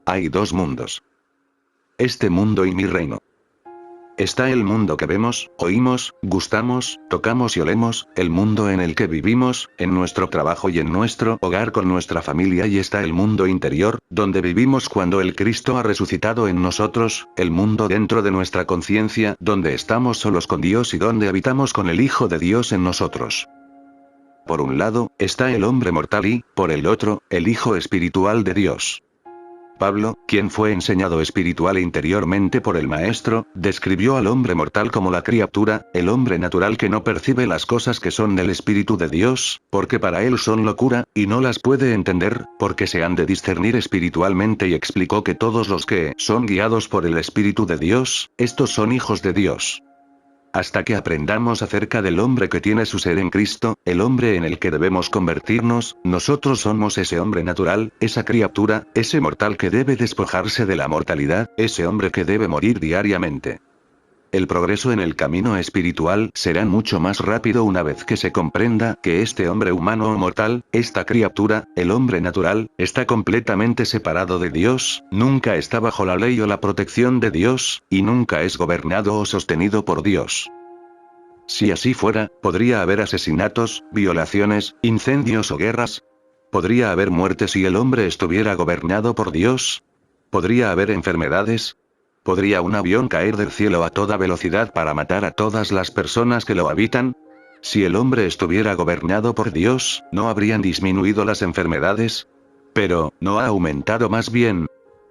Hay dos mundos. Este mundo y mi reino. Está el mundo que vemos, oímos, gustamos, tocamos y olemos, el mundo en el que vivimos, en nuestro trabajo y en nuestro hogar con nuestra familia, y está el mundo interior, donde vivimos cuando el Cristo ha resucitado en nosotros, el mundo dentro de nuestra conciencia, donde estamos solos con Dios y donde habitamos con el Hijo de Dios en nosotros. Por un lado, está el hombre mortal y, por el otro, el Hijo espiritual de Dios. Pablo, quien fue enseñado espiritual e interiormente por el Maestro, describió al hombre mortal como la criatura, el hombre natural que no percibe las cosas que son del Espíritu de Dios, porque para él son locura, y no las puede entender, porque se han de discernir espiritualmente, y explicó que todos los que son guiados por el Espíritu de Dios, estos son hijos de Dios. Hasta que aprendamos acerca del hombre que tiene su ser en Cristo, el hombre en el que debemos convertirnos, nosotros somos ese hombre natural, esa criatura, ese mortal que debe despojarse de la mortalidad, ese hombre que debe morir diariamente. El progreso en el camino espiritual será mucho más rápido una vez que se comprenda que este hombre humano o mortal, esta criatura, el hombre natural, está completamente separado de Dios, nunca está bajo la ley o la protección de Dios, y nunca es gobernado o sostenido por Dios. Si así fuera, podría haber asesinatos, violaciones, incendios o guerras. Podría haber muerte si el hombre estuviera gobernado por Dios. Podría haber enfermedades. ¿Podría un avión caer del cielo a toda velocidad para matar a todas las personas que lo habitan? Si el hombre estuviera gobernado por Dios, ¿no habrían disminuido las enfermedades? Pero, ¿no ha aumentado más bien?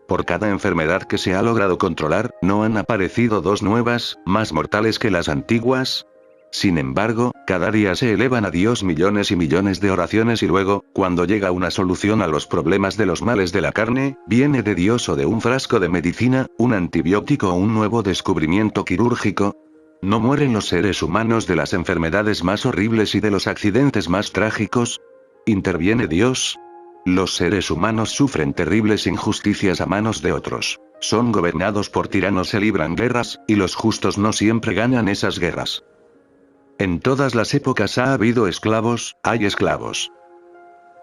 Por cada enfermedad que se ha logrado controlar, ¿no han aparecido dos nuevas, más mortales que las antiguas? Sin embargo, cada día se elevan a Dios millones y millones de oraciones y luego, cuando llega una solución a los problemas de los males de la carne, viene de Dios o de un frasco de medicina, un antibiótico o un nuevo descubrimiento quirúrgico. ¿No mueren los seres humanos de las enfermedades más horribles y de los accidentes más trágicos? ¿Interviene Dios? Los seres humanos sufren terribles injusticias a manos de otros. Son gobernados por tiranos, se libran guerras, y los justos no siempre ganan esas guerras. En todas las épocas ha habido esclavos, hay esclavos.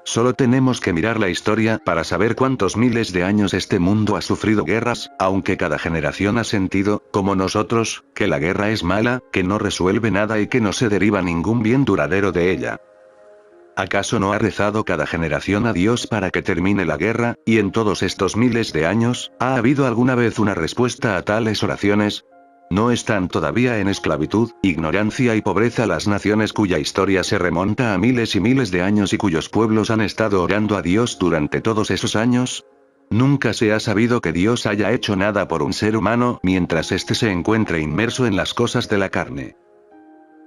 Solo tenemos que mirar la historia para saber cuántos miles de años este mundo ha sufrido guerras, aunque cada generación ha sentido, como nosotros, que la guerra es mala, que no resuelve nada y que no se deriva ningún bien duradero de ella. ¿Acaso no ha rezado cada generación a Dios para que termine la guerra, y en todos estos miles de años, ha habido alguna vez una respuesta a tales oraciones? ¿No están todavía en esclavitud, ignorancia y pobreza las naciones cuya historia se remonta a miles y miles de años y cuyos pueblos han estado orando a Dios durante todos esos años? Nunca se ha sabido que Dios haya hecho nada por un ser humano mientras éste se encuentre inmerso en las cosas de la carne.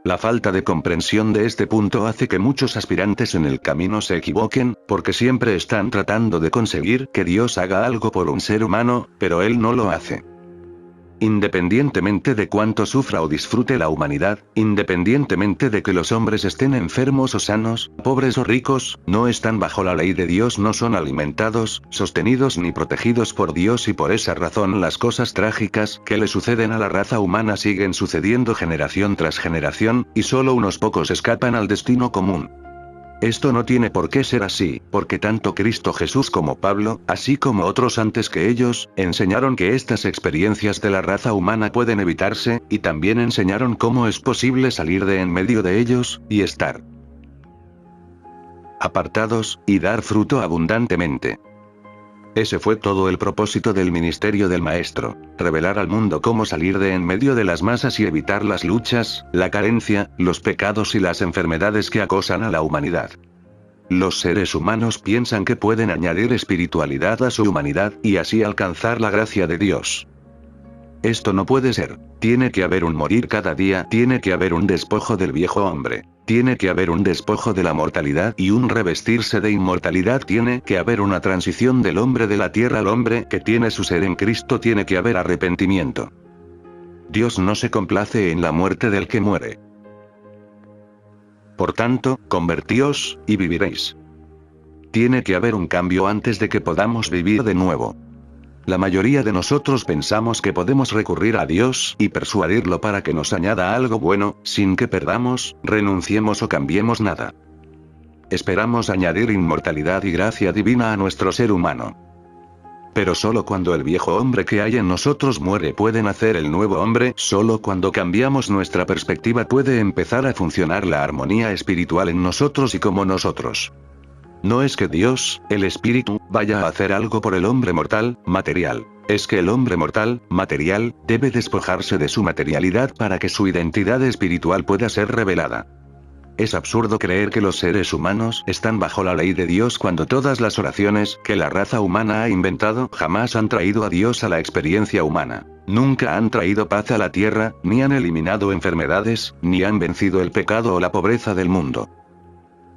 La falta de comprensión de este punto hace que muchos aspirantes en el camino se equivoquen, porque siempre están tratando de conseguir que Dios haga algo por un ser humano, pero Él no lo hace. Independientemente de cuánto sufra o disfrute la humanidad, independientemente de que los hombres estén enfermos o sanos, pobres o ricos, no están bajo la ley de Dios, no son alimentados, sostenidos ni protegidos por Dios, y por esa razón las cosas trágicas que le suceden a la raza humana siguen sucediendo generación tras generación, y solo unos pocos escapan al destino común. Esto no tiene por qué ser así, porque tanto Cristo Jesús como Pablo, así como otros antes que ellos, enseñaron que estas experiencias de la raza humana pueden evitarse, y también enseñaron cómo es posible salir de en medio de ellos, y estar apartados, y dar fruto abundantemente. Ese fue todo el propósito del ministerio del Maestro, revelar al mundo cómo salir de en medio de las masas y evitar las luchas, la carencia, los pecados y las enfermedades que acosan a la humanidad. Los seres humanos piensan que pueden añadir espiritualidad a su humanidad, y así alcanzar la gracia de Dios. Esto no puede ser. Tiene que haber un morir cada día, tiene que haber un despojo del viejo hombre. Tiene que haber un despojo de la mortalidad y un revestirse de inmortalidad, tiene que haber una transición del hombre de la tierra al hombre que tiene su ser en Cristo, tiene que haber arrepentimiento. Dios no se complace en la muerte del que muere. Por tanto, convertíos, y viviréis. Tiene que haber un cambio antes de que podamos vivir de nuevo. La mayoría de nosotros pensamos que podemos recurrir a Dios y persuadirlo para que nos añada algo bueno, sin que perdamos, renunciemos o cambiemos nada. Esperamos añadir inmortalidad y gracia divina a nuestro ser humano. Pero solo cuando el viejo hombre que hay en nosotros muere puede nacer el nuevo hombre, solo cuando cambiamos nuestra perspectiva puede empezar a funcionar la armonía espiritual en nosotros y como nosotros. No es que Dios, el Espíritu, vaya a hacer algo por el hombre mortal, material. Es que el hombre mortal, material, debe despojarse de su materialidad para que su identidad espiritual pueda ser revelada. Es absurdo creer que los seres humanos están bajo la ley de Dios cuando todas las oraciones que la raza humana ha inventado jamás han traído a Dios a la experiencia humana. Nunca han traído paz a la tierra, ni han eliminado enfermedades, ni han vencido el pecado o la pobreza del mundo.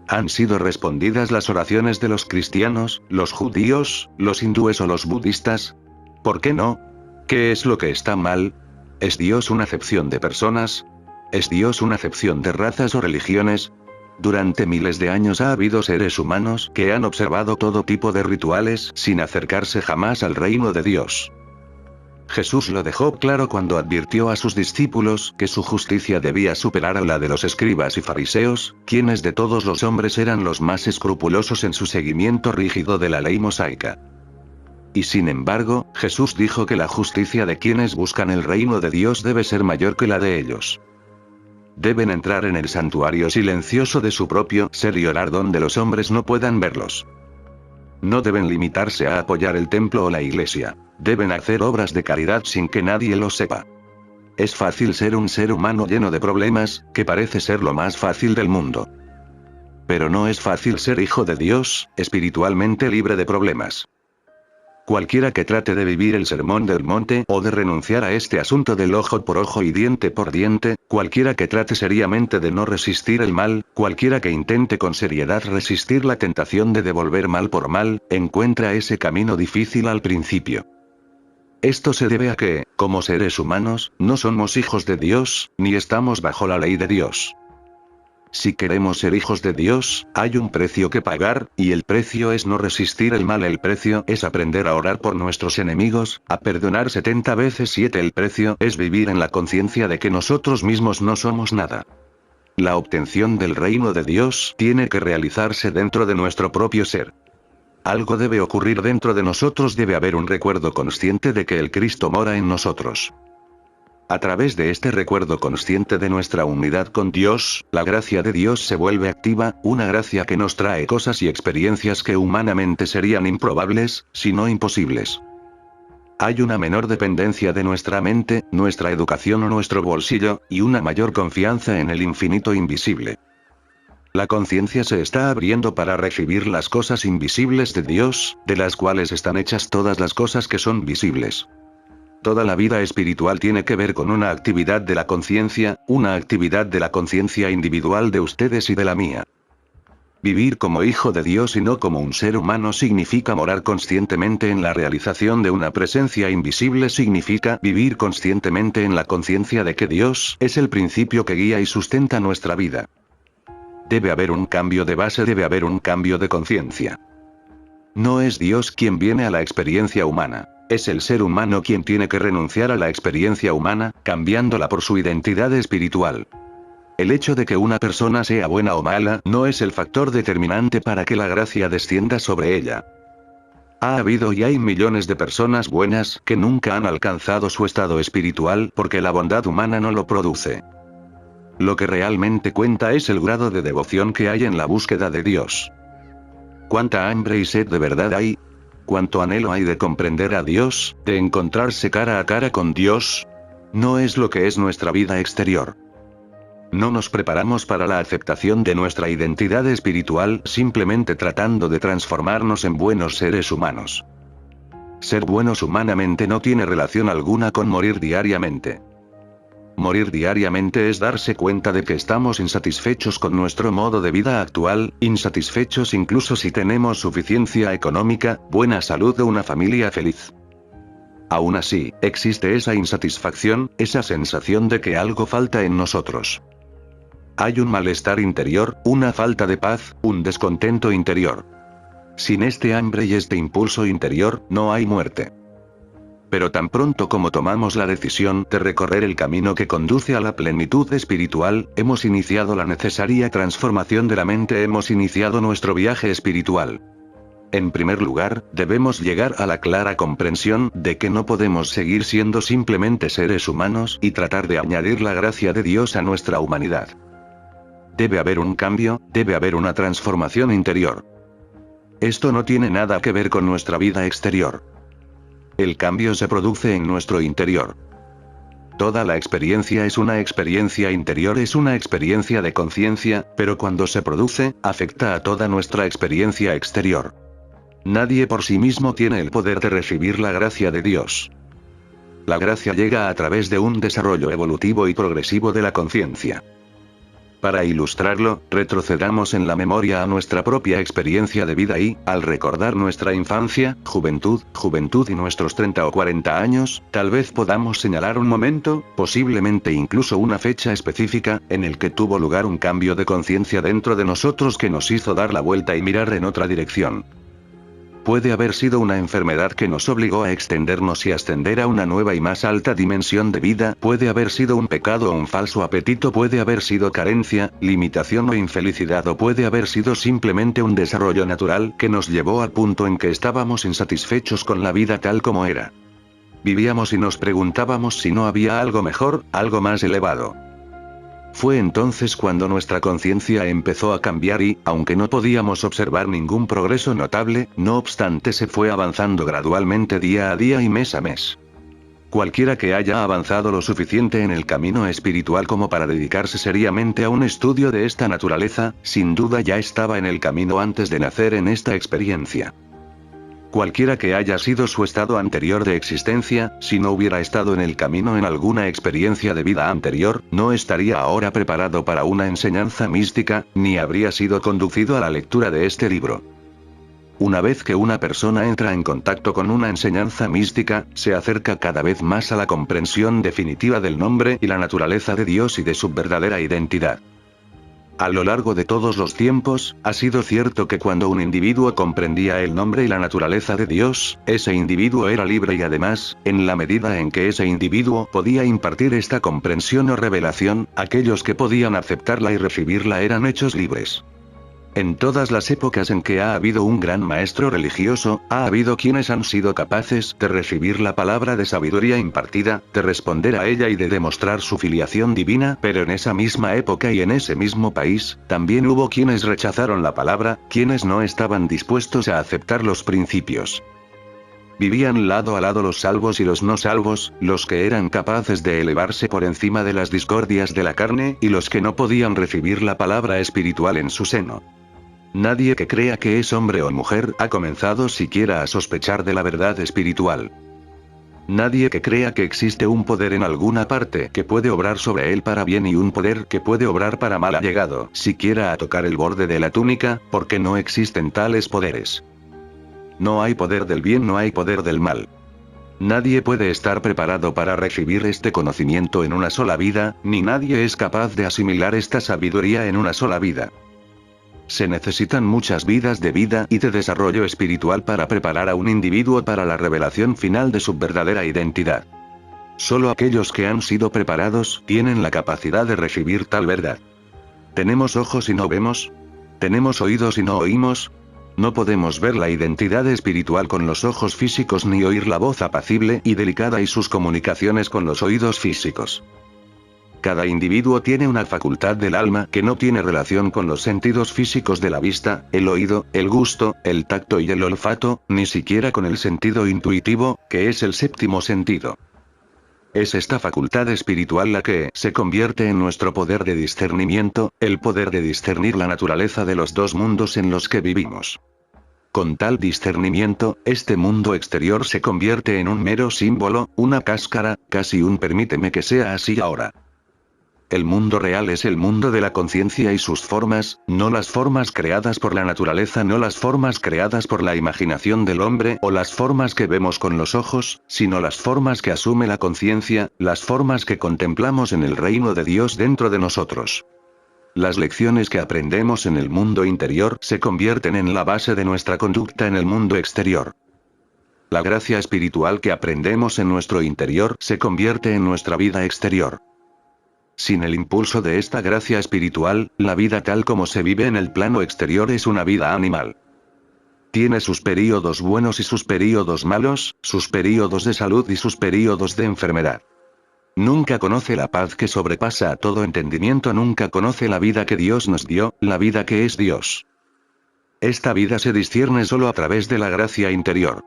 ¿Han sido respondidas las oraciones de los cristianos, los judíos, los hindúes o los budistas? ¿Por qué no? ¿Qué es lo que está mal? ¿Es Dios una acepción de personas? ¿Es Dios una acepción de razas o religiones? Durante miles de años ha habido seres humanos que han observado todo tipo de rituales sin acercarse jamás al reino de Dios. Jesús lo dejó claro cuando advirtió a sus discípulos que su justicia debía superar a la de los escribas y fariseos, quienes de todos los hombres eran los más escrupulosos en su seguimiento rígido de la ley mosaica. Y sin embargo, Jesús dijo que la justicia de quienes buscan el reino de Dios debe ser mayor que la de ellos. Deben entrar en el santuario silencioso de su propio ser y orar donde los hombres no puedan verlos. No deben limitarse a apoyar el templo o la iglesia. Deben hacer obras de caridad sin que nadie lo sepa. Es fácil ser un ser humano lleno de problemas, que parece ser lo más fácil del mundo. Pero no es fácil ser hijo de Dios, espiritualmente libre de problemas. Cualquiera que trate de vivir el sermón del monte o de renunciar a este asunto del ojo por ojo y diente por diente, cualquiera que trate seriamente de no resistir el mal, cualquiera que intente con seriedad resistir la tentación de devolver mal por mal, encuentra ese camino difícil al principio. Esto se debe a que, como seres humanos, no somos hijos de Dios, ni estamos bajo la ley de Dios. Si queremos ser hijos de Dios, hay un precio que pagar, y el precio es no resistir el mal. El precio es aprender a orar por nuestros enemigos, a perdonar 70 veces 7. El precio es vivir en la conciencia de que nosotros mismos no somos nada. La obtención del reino de Dios tiene que realizarse dentro de nuestro propio ser. Algo debe ocurrir dentro de nosotros, debe haber un recuerdo consciente de que el Cristo mora en nosotros. A través de este recuerdo consciente de nuestra unidad con Dios, la gracia de Dios se vuelve activa, una gracia que nos trae cosas y experiencias que humanamente serían improbables, si no imposibles. Hay una menor dependencia de nuestra mente, nuestra educación o nuestro bolsillo, y una mayor confianza en el infinito invisible. La conciencia se está abriendo para recibir las cosas invisibles de Dios, de las cuales están hechas todas las cosas que son visibles. Toda la vida espiritual tiene que ver con una actividad de la conciencia, una actividad de la conciencia individual de ustedes y de la mía. Vivir como hijo de Dios y no como un ser humano significa morar conscientemente en la realización de una presencia invisible, significa vivir conscientemente en la conciencia de que Dios es el principio que guía y sustenta nuestra vida. Debe haber un cambio de base, debe haber un cambio de conciencia. No es Dios quien viene a la experiencia humana. Es el ser humano quien tiene que renunciar a la experiencia humana, cambiándola por su identidad espiritual. El hecho de que una persona sea buena o mala no es el factor determinante para que la gracia descienda sobre ella. Ha habido y hay millones de personas buenas que nunca han alcanzado su estado espiritual porque la bondad humana no lo produce. Lo que realmente cuenta es el grado de devoción que hay en la búsqueda de Dios. ¿Cuánta hambre y sed de verdad hay? ¿Cuánto anhelo hay de comprender a Dios, de encontrarse cara a cara con Dios? No es lo que es nuestra vida exterior. No nos preparamos para la aceptación de nuestra identidad espiritual simplemente tratando de transformarnos en buenos seres humanos. Ser buenos humanamente no tiene relación alguna con morir diariamente. Morir diariamente es darse cuenta de que estamos insatisfechos con nuestro modo de vida actual, insatisfechos incluso si tenemos suficiencia económica, buena salud o una familia feliz. Aún así, existe esa insatisfacción, esa sensación de que algo falta en nosotros. Hay un malestar interior, una falta de paz, un descontento interior. Sin este hambre y este impulso interior, no hay muerte. Pero tan pronto como tomamos la decisión de recorrer el camino que conduce a la plenitud espiritual, hemos iniciado la necesaria transformación de la mente, hemos iniciado nuestro viaje espiritual. En primer lugar, debemos llegar a la clara comprensión de que no podemos seguir siendo simplemente seres humanos y tratar de añadir la gracia de Dios a nuestra humanidad. Debe haber un cambio, debe haber una transformación interior. Esto no tiene nada que ver con nuestra vida exterior. El cambio se produce en nuestro interior. Toda la experiencia es una experiencia interior, es una experiencia de conciencia, pero cuando se produce, afecta a toda nuestra experiencia exterior. Nadie por sí mismo tiene el poder de recibir la gracia de Dios. La gracia llega a través de un desarrollo evolutivo y progresivo de la conciencia. Para ilustrarlo, retrocedamos en la memoria a nuestra propia experiencia de vida y, al recordar nuestra infancia, juventud y nuestros 30 o 40 años, tal vez podamos señalar un momento, posiblemente incluso una fecha específica, en el que tuvo lugar un cambio de conciencia dentro de nosotros que nos hizo dar la vuelta y mirar en otra dirección. Puede haber sido una enfermedad que nos obligó a extendernos y ascender a una nueva y más alta dimensión de vida, puede haber sido un pecado o un falso apetito, puede haber sido carencia, limitación o infelicidad, o puede haber sido simplemente un desarrollo natural que nos llevó al punto en que estábamos insatisfechos con la vida tal como era. Vivíamos y nos preguntábamos si no había algo mejor, algo más elevado. Fue entonces cuando nuestra conciencia empezó a cambiar y, aunque no podíamos observar ningún progreso notable, no obstante se fue avanzando gradualmente día a día y mes a mes. Cualquiera que haya avanzado lo suficiente en el camino espiritual como para dedicarse seriamente a un estudio de esta naturaleza, sin duda ya estaba en el camino antes de nacer en esta experiencia. Cualquiera que haya sido su estado anterior de existencia, si no hubiera estado en el camino en alguna experiencia de vida anterior, no estaría ahora preparado para una enseñanza mística, ni habría sido conducido a la lectura de este libro. Una vez que una persona entra en contacto con una enseñanza mística, se acerca cada vez más a la comprensión definitiva del nombre y la naturaleza de Dios y de su verdadera identidad. A lo largo de todos los tiempos, ha sido cierto que cuando un individuo comprendía el nombre y la naturaleza de Dios, ese individuo era libre y además, en la medida en que ese individuo podía impartir esta comprensión o revelación, aquellos que podían aceptarla y recibirla eran hechos libres. En todas las épocas en que ha habido un gran maestro religioso, ha habido quienes han sido capaces de recibir la palabra de sabiduría impartida, de responder a ella y de demostrar su filiación divina, pero en esa misma época y en ese mismo país, también hubo quienes rechazaron la palabra, quienes no estaban dispuestos a aceptar los principios. Vivían lado a lado los salvos y los no salvos, los que eran capaces de elevarse por encima de las discordias de la carne, y los que no podían recibir la palabra espiritual en su seno. Nadie que crea que es hombre o mujer ha comenzado siquiera a sospechar de la verdad espiritual. Nadie que crea que existe un poder en alguna parte que puede obrar sobre él para bien y un poder que puede obrar para mal ha llegado siquiera a tocar el borde de la túnica, porque no existen tales poderes. No hay poder del bien, no hay poder del mal. Nadie puede estar preparado para recibir este conocimiento en una sola vida, ni nadie es capaz de asimilar esta sabiduría en una sola vida. Se necesitan muchas vidas de vida y de desarrollo espiritual para preparar a un individuo para la revelación final de su verdadera identidad. Solo aquellos que han sido preparados tienen la capacidad de recibir tal verdad. ¿Tenemos ojos y no vemos? ¿Tenemos oídos y no oímos? No podemos ver la identidad espiritual con los ojos físicos ni oír la voz apacible y delicada y sus comunicaciones con los oídos físicos. Cada individuo tiene una facultad del alma que no tiene relación con los sentidos físicos de la vista, el oído, el gusto, el tacto y el olfato, ni siquiera con el sentido intuitivo, que es el séptimo sentido. Es esta facultad espiritual la que se convierte en nuestro poder de discernimiento, el poder de discernir la naturaleza de los dos mundos en los que vivimos. Con tal discernimiento, este mundo exterior se convierte en un mero símbolo, una cáscara, casi un permíteme que sea así ahora. El mundo real es el mundo de la conciencia y sus formas, no las formas creadas por la naturaleza, no las formas creadas por la imaginación del hombre o las formas que vemos con los ojos, sino las formas que asume la conciencia, las formas que contemplamos en el reino de Dios dentro de nosotros. Las lecciones que aprendemos en el mundo interior se convierten en la base de nuestra conducta en el mundo exterior. La gracia espiritual que aprendemos en nuestro interior se convierte en nuestra vida exterior. Sin el impulso de esta gracia espiritual, la vida tal como se vive en el plano exterior es una vida animal. Tiene sus períodos buenos y sus períodos malos, sus períodos de salud y sus períodos de enfermedad. Nunca conoce la paz que sobrepasa a todo entendimiento, nunca conoce la vida que Dios nos dio, la vida que es Dios. Esta vida se discierne solo a través de la gracia interior.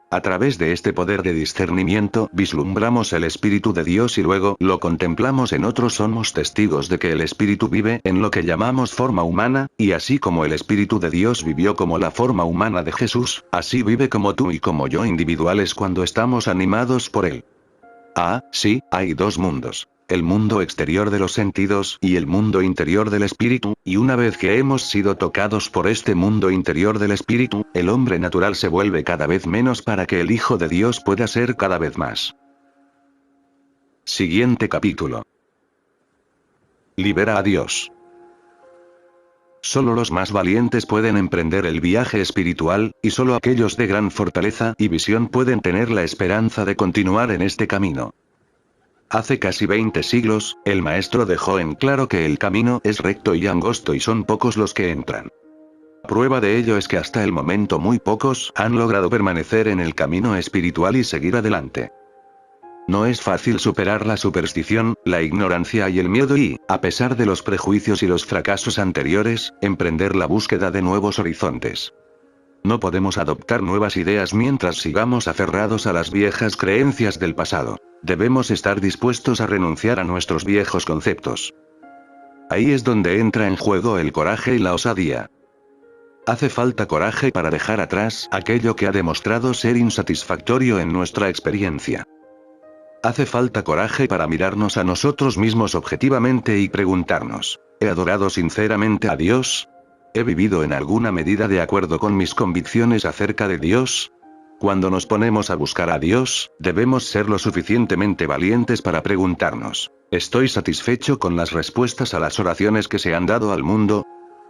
A través de este poder de discernimiento vislumbramos el Espíritu de Dios y luego lo contemplamos en otros. Somos testigos de que el Espíritu vive en lo que llamamos forma humana, y así como el Espíritu de Dios vivió como la forma humana de Jesús, así vive como tú y como yo individuales cuando estamos animados por Él. Ah, sí, hay dos mundos. El mundo exterior de los sentidos y el mundo interior del espíritu, y una vez que hemos sido tocados por este mundo interior del espíritu, el hombre natural se vuelve cada vez menos para que el Hijo de Dios pueda ser cada vez más. Siguiente capítulo. Libera a Dios. Solo los más valientes pueden emprender el viaje espiritual, y solo aquellos de gran fortaleza y visión pueden tener la esperanza de continuar en este camino. Hace casi 20 siglos, el maestro dejó en claro que el camino es recto y angosto y son pocos los que entran. Prueba de ello es que hasta el momento muy pocos han logrado permanecer en el camino espiritual y seguir adelante. No es fácil superar la superstición, la ignorancia y el miedo y, a pesar de los prejuicios y los fracasos anteriores, emprender la búsqueda de nuevos horizontes. No podemos adoptar nuevas ideas mientras sigamos aferrados a las viejas creencias del pasado. Debemos estar dispuestos a renunciar a nuestros viejos conceptos. Ahí es donde entra en juego el coraje y la osadía. Hace falta coraje para dejar atrás aquello que ha demostrado ser insatisfactorio en nuestra experiencia. Hace falta coraje para mirarnos a nosotros mismos objetivamente y preguntarnos, ¿he adorado sinceramente a Dios? ¿He vivido en alguna medida de acuerdo con mis convicciones acerca de Dios? Cuando nos ponemos a buscar a Dios, debemos ser lo suficientemente valientes para preguntarnos, ¿estoy satisfecho con las respuestas a las oraciones que se han dado al mundo?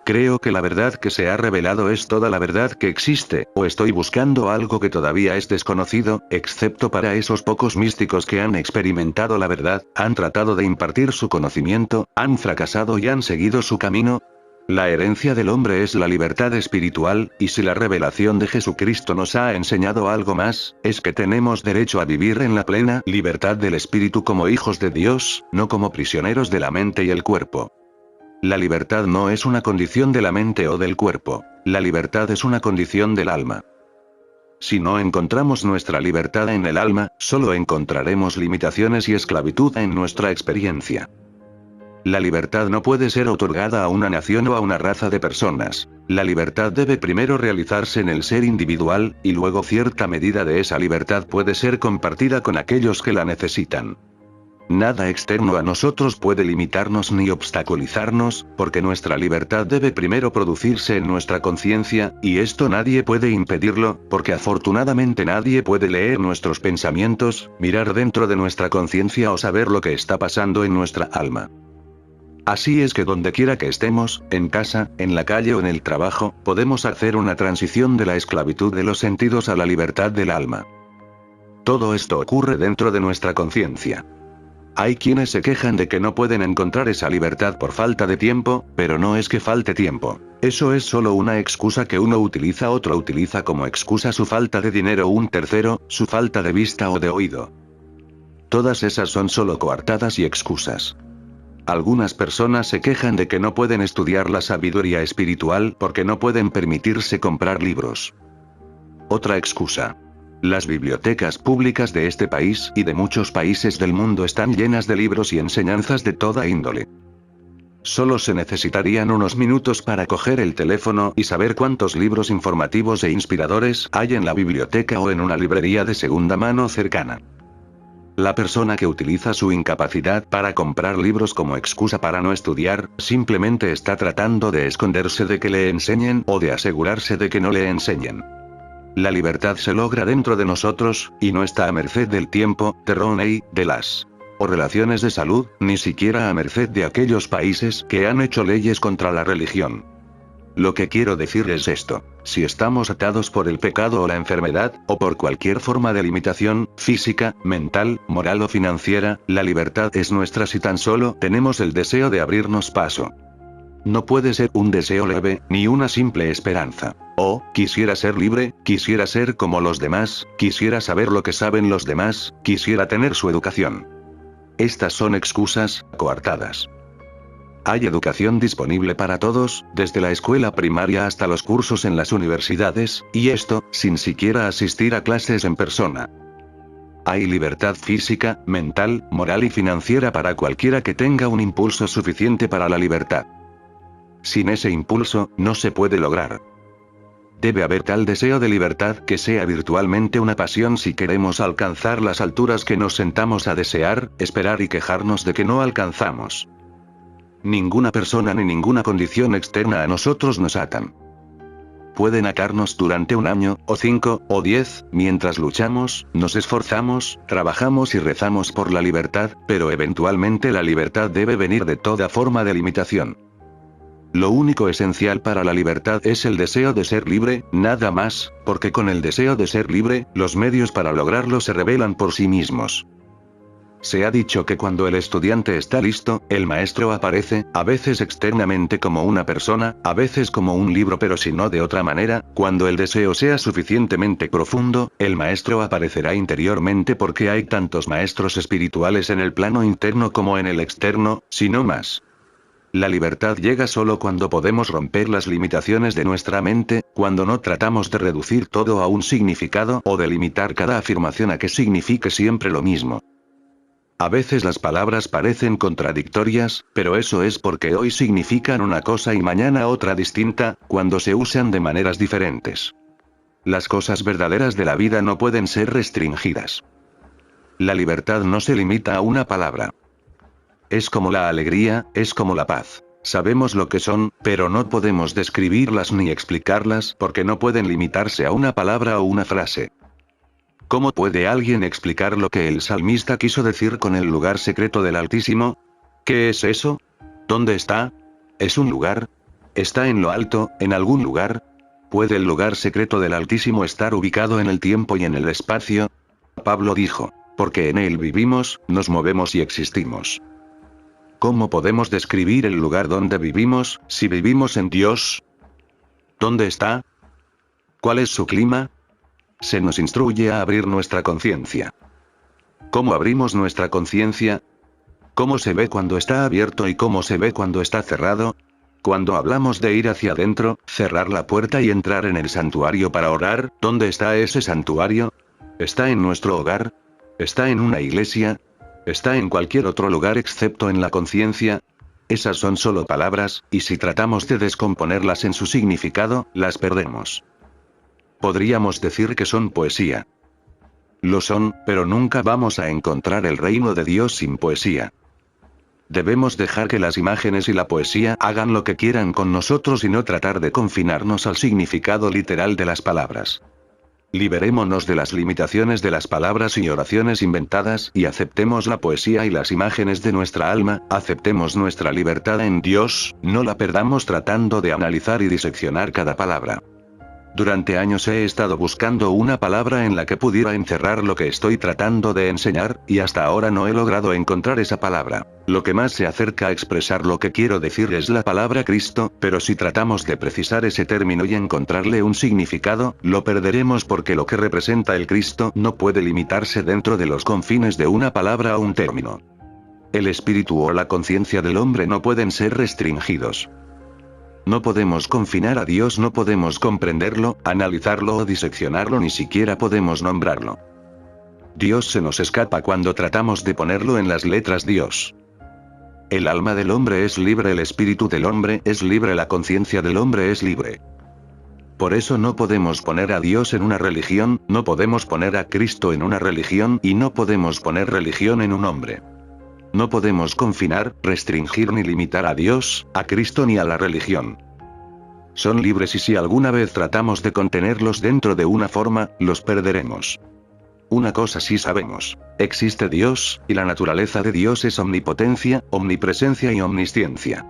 ¿Creo que la verdad que se ha revelado es toda la verdad que existe, o estoy buscando algo que todavía es desconocido, excepto para esos pocos místicos que han experimentado la verdad, han tratado de impartir su conocimiento, han fracasado y han seguido su camino? La herencia del hombre es la libertad espiritual, y si la revelación de Jesucristo nos ha enseñado algo más, es que tenemos derecho a vivir en la plena libertad del espíritu como hijos de Dios, no como prisioneros de la mente y el cuerpo. La libertad no es una condición de la mente o del cuerpo, la libertad es una condición del alma. Si no encontramos nuestra libertad en el alma, solo encontraremos limitaciones y esclavitud en nuestra experiencia. La libertad no puede ser otorgada a una nación o a una raza de personas. La libertad debe primero realizarse en el ser individual, y luego cierta medida de esa libertad puede ser compartida con aquellos que la necesitan. Nada externo a nosotros puede limitarnos ni obstaculizarnos, porque nuestra libertad debe primero producirse en nuestra conciencia, y esto nadie puede impedirlo, porque afortunadamente nadie puede leer nuestros pensamientos, mirar dentro de nuestra conciencia o saber lo que está pasando en nuestra alma. Así es que donde quiera que estemos, en casa, en la calle o en el trabajo, podemos hacer una transición de la esclavitud de los sentidos a la libertad del alma. Todo esto ocurre dentro de nuestra conciencia. Hay quienes se quejan de que no pueden encontrar esa libertad por falta de tiempo, pero no es que falte tiempo. Eso es solo una excusa que uno utiliza, otro utiliza como excusa su falta de dinero, un tercero, su falta de vista o de oído. Todas esas son solo coartadas y excusas. Algunas personas se quejan de que no pueden estudiar la sabiduría espiritual porque no pueden permitirse comprar libros. Otra excusa. Las bibliotecas públicas de este país y de muchos países del mundo están llenas de libros y enseñanzas de toda índole. Solo se necesitarían unos minutos para coger el teléfono y saber cuántos libros informativos e inspiradores hay en la biblioteca o en una librería de segunda mano cercana. La persona que utiliza su incapacidad para comprar libros como excusa para no estudiar, simplemente está tratando de esconderse de que le enseñen o de asegurarse de que no le enseñen. La libertad se logra dentro de nosotros, y no está a merced del tiempo, de Roney, de las o relaciones de salud, ni siquiera a merced de aquellos países que han hecho leyes contra la religión. Lo que quiero decir es esto: si estamos atados por el pecado o la enfermedad, o por cualquier forma de limitación, física, mental, moral o financiera, la libertad es nuestra si tan solo tenemos el deseo de abrirnos paso. No puede ser un deseo leve, ni una simple esperanza. Oh, quisiera ser libre, quisiera ser como los demás, quisiera saber lo que saben los demás, quisiera tener su educación. Estas son excusas, coartadas. Hay educación disponible para todos, desde la escuela primaria hasta los cursos en las universidades, y esto, sin siquiera asistir a clases en persona. Hay libertad física, mental, moral y financiera para cualquiera que tenga un impulso suficiente para la libertad. Sin ese impulso, no se puede lograr. Debe haber tal deseo de libertad que sea virtualmente una pasión si queremos alcanzar las alturas que nos sentamos a desear, esperar y quejarnos de que no alcanzamos. Ninguna persona ni ninguna condición externa a nosotros nos atan. Pueden atarnos durante un año, o 5, o 10, mientras luchamos, nos esforzamos, trabajamos y rezamos por la libertad, pero eventualmente la libertad debe venir de toda forma de limitación. Lo único esencial para la libertad es el deseo de ser libre, nada más, porque con el deseo de ser libre, los medios para lograrlo se revelan por sí mismos. Se ha dicho que cuando el estudiante está listo, el maestro aparece, a veces externamente como una persona, a veces como un libro, pero si no de otra manera, cuando el deseo sea suficientemente profundo, el maestro aparecerá interiormente porque hay tantos maestros espirituales en el plano interno como en el externo, si no más. La libertad llega solo cuando podemos romper las limitaciones de nuestra mente, cuando no tratamos de reducir todo a un significado o de limitar cada afirmación a que signifique siempre lo mismo. A veces las palabras parecen contradictorias, pero eso es porque hoy significan una cosa y mañana otra distinta, cuando se usan de maneras diferentes. Las cosas verdaderas de la vida no pueden ser restringidas. La libertad no se limita a una palabra. Es como la alegría, es como la paz. Sabemos lo que son, pero no podemos describirlas ni explicarlas porque no pueden limitarse a una palabra o una frase. ¿Cómo puede alguien explicar lo que el salmista quiso decir con el lugar secreto del Altísimo? ¿Qué es eso? ¿Dónde está? ¿Es un lugar? ¿Está en lo alto, en algún lugar? ¿Puede el lugar secreto del Altísimo estar ubicado en el tiempo y en el espacio? Pablo dijo, porque en él vivimos, nos movemos y existimos. ¿Cómo podemos describir el lugar donde vivimos, si vivimos en Dios? ¿Dónde está? ¿Cuál es su clima? Se nos instruye a abrir nuestra conciencia. ¿Cómo abrimos nuestra conciencia? ¿Cómo se ve cuando está abierto y cómo se ve cuando está cerrado? Cuando hablamos de ir hacia adentro, cerrar la puerta y entrar en el santuario para orar, ¿dónde está ese santuario? ¿Está en nuestro hogar? ¿Está en una iglesia? ¿Está en cualquier otro lugar excepto en la conciencia? Esas son solo palabras, y si tratamos de descomponerlas en su significado, las perdemos. Podríamos decir que son poesía. Lo son, pero nunca vamos a encontrar el reino de Dios sin poesía. Debemos dejar que las imágenes y la poesía hagan lo que quieran con nosotros y no tratar de confinarnos al significado literal de las palabras. Liberémonos de las limitaciones de las palabras y oraciones inventadas y aceptemos la poesía y las imágenes de nuestra alma, aceptemos nuestra libertad en Dios, no la perdamos tratando de analizar y diseccionar cada palabra. Durante años he estado buscando una palabra en la que pudiera encerrar lo que estoy tratando de enseñar, y hasta ahora no he logrado encontrar esa palabra. Lo que más se acerca a expresar lo que quiero decir es la palabra Cristo, pero si tratamos de precisar ese término y encontrarle un significado, lo perderemos porque lo que representa el Cristo no puede limitarse dentro de los confines de una palabra o un término. El espíritu o la conciencia del hombre no pueden ser restringidos. No podemos confinar a Dios, no podemos comprenderlo, analizarlo o diseccionarlo, ni siquiera podemos nombrarlo. Dios se nos escapa cuando tratamos de ponerlo en las letras Dios. El alma del hombre es libre, el espíritu del hombre es libre, la conciencia del hombre es libre. Por eso no podemos poner a Dios en una religión, no podemos poner a Cristo en una religión y no podemos poner religión en un hombre. No podemos confinar, restringir ni limitar a Dios, a Cristo ni a la religión. Son libres y si alguna vez tratamos de contenerlos dentro de una forma, los perderemos. Una cosa sí sabemos: existe Dios, y la naturaleza de Dios es omnipotencia, omnipresencia y omnisciencia.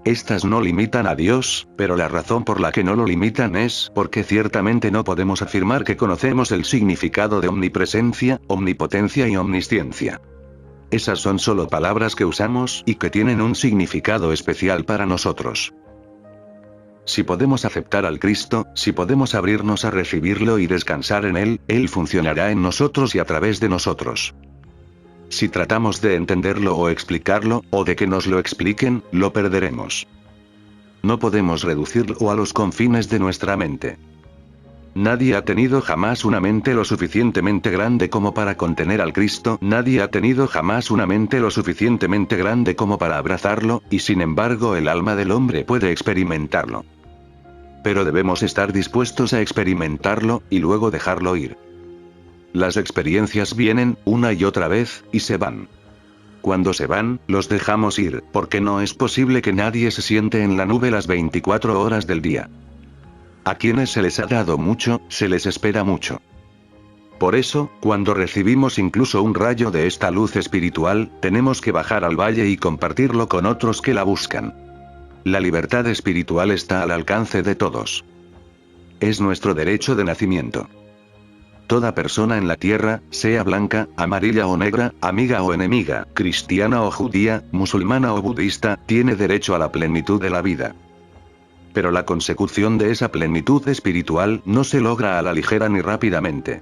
Estas no limitan a Dios, pero la razón por la que no lo limitan es porque ciertamente no podemos afirmar que conocemos el significado de omnipresencia, omnipotencia y omnisciencia. Esas son solo palabras que usamos y que tienen un significado especial para nosotros. Si podemos aceptar al Cristo, si podemos abrirnos a recibirlo y descansar en Él, Él funcionará en nosotros y a través de nosotros. Si tratamos de entenderlo o explicarlo, o de que nos lo expliquen, lo perderemos. No podemos reducirlo a los confines de nuestra mente. Nadie ha tenido jamás una mente lo suficientemente grande como para contener al Cristo, nadie ha tenido jamás una mente lo suficientemente grande como para abrazarlo, y sin embargo el alma del hombre puede experimentarlo. Pero debemos estar dispuestos a experimentarlo, y luego dejarlo ir. Las experiencias vienen, una y otra vez, y se van. Cuando se van, los dejamos ir, porque no es posible que nadie se siente en la nube las 24 horas del día. A quienes se les ha dado mucho, se les espera mucho. Por eso, cuando recibimos incluso un rayo de esta luz espiritual, tenemos que bajar al valle y compartirlo con otros que la buscan. La libertad espiritual está al alcance de todos. Es nuestro derecho de nacimiento. Toda persona en la tierra, sea blanca, amarilla o negra, amiga o enemiga, cristiana o judía, musulmana o budista, tiene derecho a la plenitud de la vida. Pero la consecución de esa plenitud espiritual no se logra a la ligera ni rápidamente.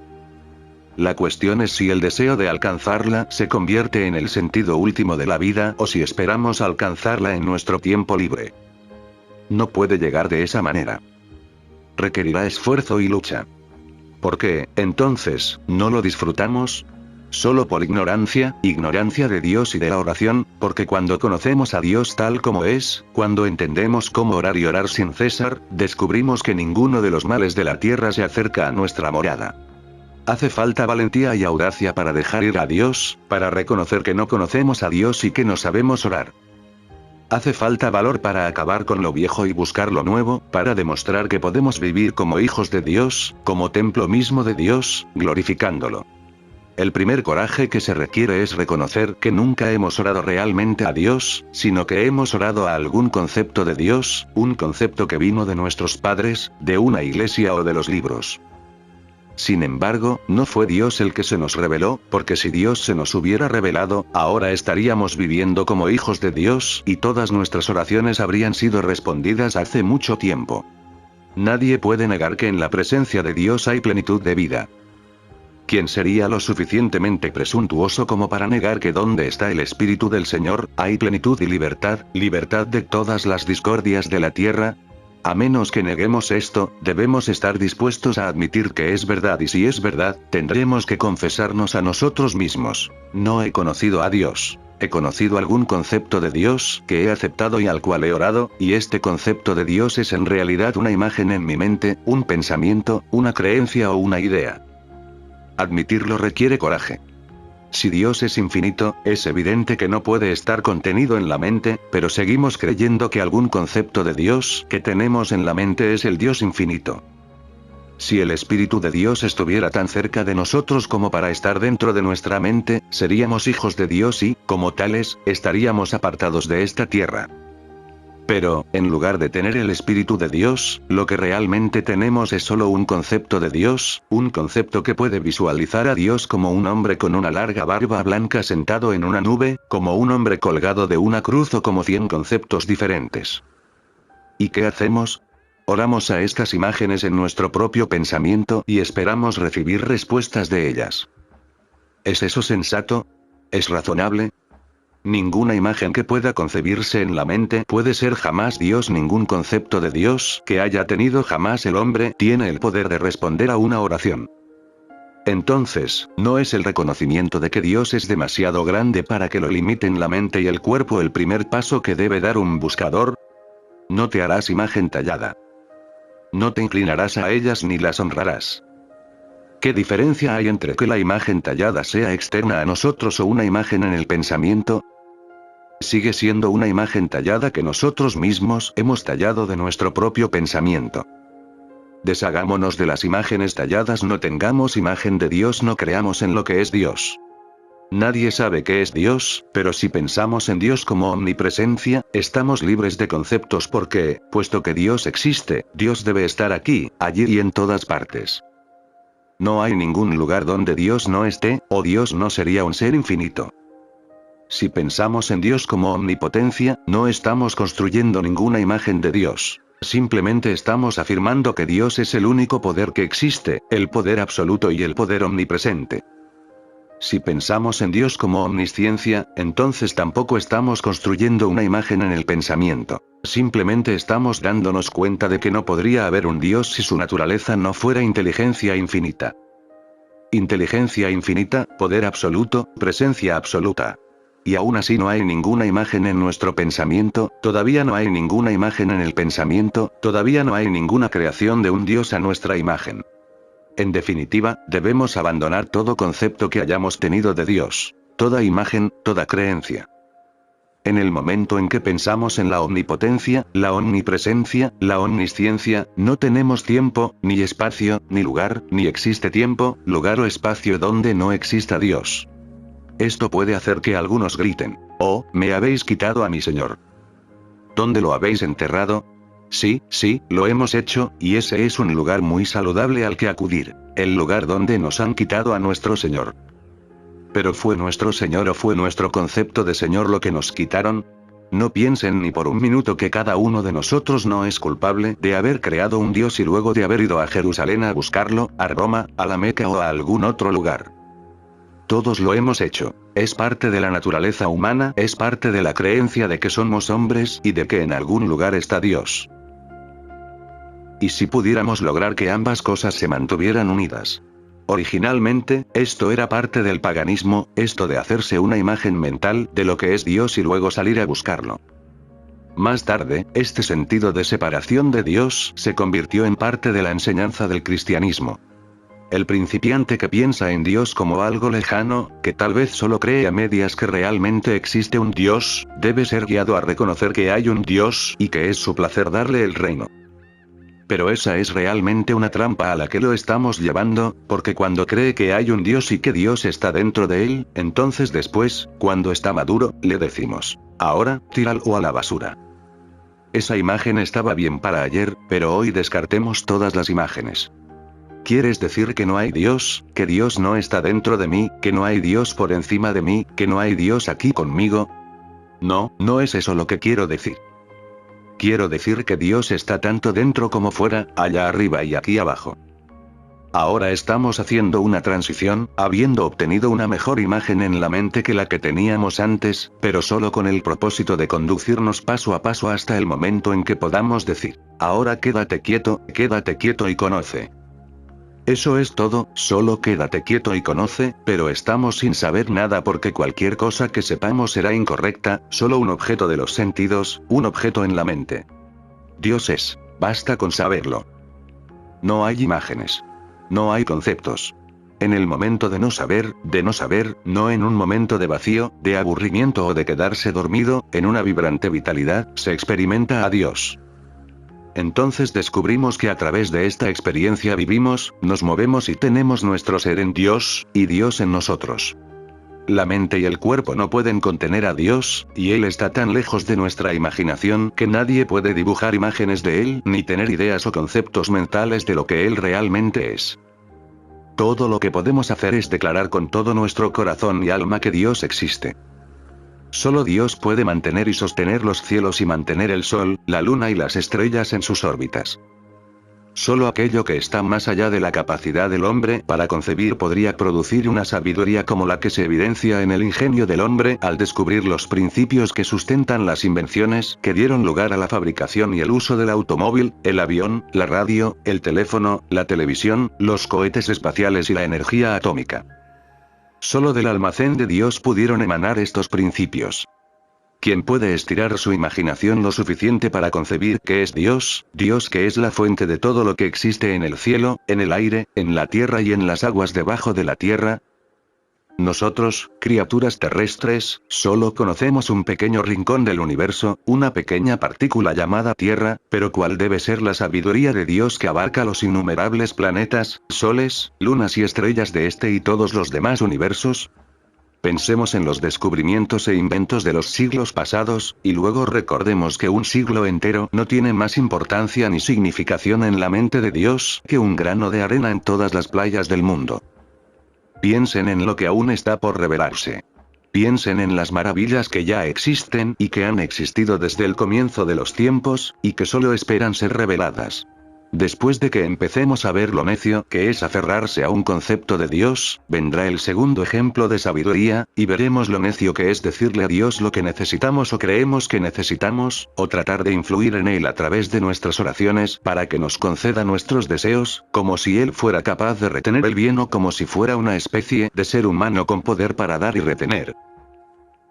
La cuestión es si el deseo de alcanzarla se convierte en el sentido último de la vida o si esperamos alcanzarla en nuestro tiempo libre. No puede llegar de esa manera. Requerirá esfuerzo y lucha. ¿Por qué, entonces, no lo disfrutamos? Solo por ignorancia de Dios y de la oración, porque cuando conocemos a Dios tal como es, cuando entendemos cómo orar y orar sin cesar, descubrimos que ninguno de los males de la tierra se acerca a nuestra morada. Hace falta valentía y audacia para dejar ir a Dios, para reconocer que no conocemos a Dios y que no sabemos orar. Hace falta valor para acabar con lo viejo y buscar lo nuevo, para demostrar que podemos vivir como hijos de Dios, como templo mismo de Dios, glorificándolo. El primer coraje que se requiere es reconocer que nunca hemos orado realmente a Dios, sino que hemos orado a algún concepto de Dios, un concepto que vino de nuestros padres, de una iglesia o de los libros. Sin embargo, no fue Dios el que se nos reveló, porque si Dios se nos hubiera revelado, ahora estaríamos viviendo como hijos de Dios, y todas nuestras oraciones habrían sido respondidas hace mucho tiempo. Nadie puede negar que en la presencia de Dios hay plenitud de vida. ¿Quién sería lo suficientemente presuntuoso como para negar que donde está el Espíritu del Señor, hay plenitud y libertad de todas las discordias de la tierra? A menos que neguemos esto, debemos estar dispuestos a admitir que es verdad, y si es verdad, tendremos que confesarnos a nosotros mismos: no he conocido a Dios. He conocido algún concepto de Dios que he aceptado y al cual he orado, y este concepto de Dios es en realidad una imagen en mi mente, un pensamiento, una creencia o una idea. Admitirlo requiere coraje. Si Dios es infinito, es evidente que no puede estar contenido en la mente, pero seguimos creyendo que algún concepto de Dios que tenemos en la mente es el Dios infinito. Si el Espíritu de Dios estuviera tan cerca de nosotros como para estar dentro de nuestra mente, seríamos hijos de Dios y, como tales, estaríamos apartados de esta tierra. Pero, en lugar de tener el Espíritu de Dios, lo que realmente tenemos es solo un concepto de Dios, un concepto que puede visualizar a Dios como un hombre con una larga barba blanca sentado en una nube, como un hombre colgado de una cruz o como 100 conceptos diferentes. ¿Y qué hacemos? Oramos a estas imágenes en nuestro propio pensamiento y esperamos recibir respuestas de ellas. ¿Es eso sensato? ¿Es razonable? Ninguna imagen que pueda concebirse en la mente puede ser jamás Dios. Ningún concepto de Dios que haya tenido jamás el hombre tiene el poder de responder a una oración. Entonces, ¿no es el reconocimiento de que Dios es demasiado grande para que lo limiten la mente y el cuerpo el primer paso que debe dar un buscador? No te harás imagen tallada. No te inclinarás a ellas ni las honrarás. ¿Qué diferencia hay entre que la imagen tallada sea externa a nosotros o una imagen en el pensamiento? Sigue siendo una imagen tallada que nosotros mismos hemos tallado de nuestro propio pensamiento. Deshagámonos de las imágenes talladas, no tengamos imagen de Dios, no creamos en lo que es Dios. Nadie sabe qué es Dios, pero si pensamos en Dios como omnipresencia, estamos libres de conceptos porque, puesto que Dios existe, Dios debe estar aquí, allí y en todas partes. No hay ningún lugar donde Dios no esté, o Dios no sería un ser infinito. Si pensamos en Dios como omnipotencia, no estamos construyendo ninguna imagen de Dios. Simplemente estamos afirmando que Dios es el único poder que existe, el poder absoluto y el poder omnipresente. Si pensamos en Dios como omnisciencia, entonces tampoco estamos construyendo una imagen en el pensamiento. Simplemente estamos dándonos cuenta de que no podría haber un Dios si su naturaleza no fuera inteligencia infinita. Inteligencia infinita, poder absoluto, presencia absoluta. Y aún así no hay ninguna imagen en nuestro pensamiento, todavía no hay ninguna imagen en el pensamiento, todavía no hay ninguna creación de un Dios a nuestra imagen. En definitiva, debemos abandonar todo concepto que hayamos tenido de Dios, toda imagen, toda creencia. En el momento en que pensamos en la omnipotencia, la omnipresencia, la omnisciencia, no tenemos tiempo, ni espacio, ni lugar, ni existe tiempo, lugar o espacio donde no exista Dios. Esto puede hacer que algunos griten: «Oh, me habéis quitado a mi Señor. ¿Dónde lo habéis enterrado?» Sí, lo hemos hecho, y ese es un lugar muy saludable al que acudir. El lugar donde nos han quitado a nuestro Señor. ¿Pero fue nuestro Señor o fue nuestro concepto de Señor lo que nos quitaron? No piensen ni por un minuto que cada uno de nosotros no es culpable de haber creado un Dios y luego de haber ido a Jerusalén a buscarlo, a Roma, a la Meca o a algún otro lugar. Todos lo hemos hecho. Es parte de la naturaleza humana, es parte de la creencia de que somos hombres y de que en algún lugar está Dios. ¿Y si pudiéramos lograr que ambas cosas se mantuvieran unidas? Originalmente, esto era parte del paganismo, esto de hacerse una imagen mental de lo que es Dios y luego salir a buscarlo. Más tarde, este sentido de separación de Dios se convirtió en parte de la enseñanza del cristianismo. El principiante que piensa en Dios como algo lejano, que tal vez solo cree a medias que realmente existe un Dios, debe ser guiado a reconocer que hay un Dios y que es su placer darle el reino. Pero esa es realmente una trampa a la que lo estamos llevando, porque cuando cree que hay un Dios y que Dios está dentro de él, entonces después, cuando está maduro, le decimos: «Ahora, tíralo a la basura». Esa imagen estaba bien para ayer, pero hoy descartemos todas las imágenes. ¿Quieres decir que no hay Dios, que Dios no está dentro de mí, que no hay Dios por encima de mí, que no hay Dios aquí conmigo? No, no es eso lo que quiero decir. Quiero decir que Dios está tanto dentro como fuera, allá arriba y aquí abajo. Ahora estamos haciendo una transición, habiendo obtenido una mejor imagen en la mente que la que teníamos antes, pero solo con el propósito de conducirnos paso a paso hasta el momento en que podamos decir: «Ahora quédate quieto y conoce». Eso es todo, solo quédate quieto y conoce, pero estamos sin saber nada porque cualquier cosa que sepamos será incorrecta, solo un objeto de los sentidos, un objeto en la mente. Dios es, basta con saberlo. No hay imágenes. No hay conceptos. En el momento de no saber, no en un momento de vacío, de aburrimiento o de quedarse dormido, en una vibrante vitalidad, se experimenta a Dios. Entonces descubrimos que a través de esta experiencia vivimos, nos movemos y tenemos nuestro ser en Dios, y Dios en nosotros. La mente y el cuerpo no pueden contener a Dios, y Él está tan lejos de nuestra imaginación que nadie puede dibujar imágenes de Él ni tener ideas o conceptos mentales de lo que Él realmente es. Todo lo que podemos hacer es declarar con todo nuestro corazón y alma que Dios existe. Solo Dios puede mantener y sostener los cielos y mantener el sol, la luna y las estrellas en sus órbitas. Solo aquello que está más allá de la capacidad del hombre para concebir podría producir una sabiduría como la que se evidencia en el ingenio del hombre al descubrir los principios que sustentan las invenciones que dieron lugar a la fabricación y el uso del automóvil, el avión, la radio, el teléfono, la televisión, los cohetes espaciales y la energía atómica. Solo del almacén de Dios pudieron emanar estos principios. ¿Quién puede estirar su imaginación lo suficiente para concebir qué es Dios? Dios que es la fuente de todo lo que existe en el cielo, en el aire, en la tierra y en las aguas debajo de la tierra. Nosotros, criaturas terrestres, solo conocemos un pequeño rincón del universo, una pequeña partícula llamada Tierra, pero ¿cuál debe ser la sabiduría de Dios que abarca los innumerables planetas, soles, lunas y estrellas de este y todos los demás universos? Pensemos en los descubrimientos e inventos de los siglos pasados, y luego recordemos que un siglo entero no tiene más importancia ni significación en la mente de Dios que un grano de arena en todas las playas del mundo. Piensen en lo que aún está por revelarse. Piensen en las maravillas que ya existen y que han existido desde el comienzo de los tiempos, y que solo esperan ser reveladas. Después de que empecemos a ver lo necio que es aferrarse a un concepto de Dios, vendrá el segundo ejemplo de sabiduría, y veremos lo necio que es decirle a Dios lo que necesitamos o creemos que necesitamos, o tratar de influir en Él a través de nuestras oraciones para que nos conceda nuestros deseos, como si Él fuera capaz de retener el bien o como si fuera una especie de ser humano con poder para dar y retener.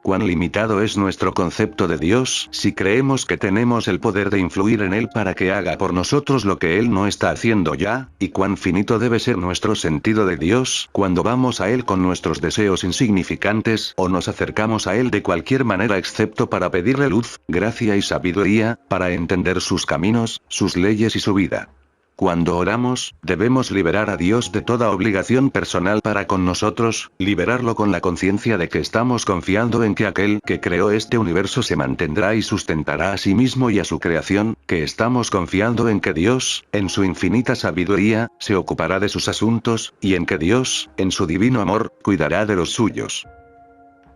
Cuán limitado es nuestro concepto de Dios si creemos que tenemos el poder de influir en Él para que haga por nosotros lo que Él no está haciendo ya, y cuán finito debe ser nuestro sentido de Dios cuando vamos a Él con nuestros deseos insignificantes o nos acercamos a Él de cualquier manera excepto para pedirle luz, gracia y sabiduría, para entender sus caminos, sus leyes y su vida. Cuando oramos, debemos liberar a Dios de toda obligación personal para con nosotros, liberarlo con la conciencia de que estamos confiando en que aquel que creó este universo se mantendrá y sustentará a sí mismo y a su creación, que estamos confiando en que Dios, en su infinita sabiduría, se ocupará de sus asuntos, y en que Dios, en su divino amor, cuidará de los suyos.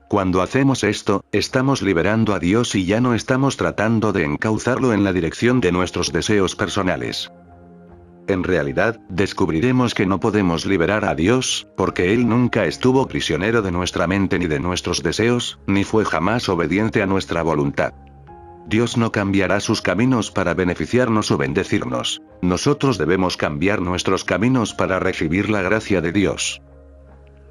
Cuando hacemos esto, estamos liberando a Dios y ya no estamos tratando de encauzarlo en la dirección de nuestros deseos personales. En realidad, descubriremos que no podemos liberar a Dios, porque Él nunca estuvo prisionero de nuestra mente ni de nuestros deseos, ni fue jamás obediente a nuestra voluntad. Dios no cambiará sus caminos para beneficiarnos o bendecirnos. Nosotros debemos cambiar nuestros caminos para recibir la gracia de Dios.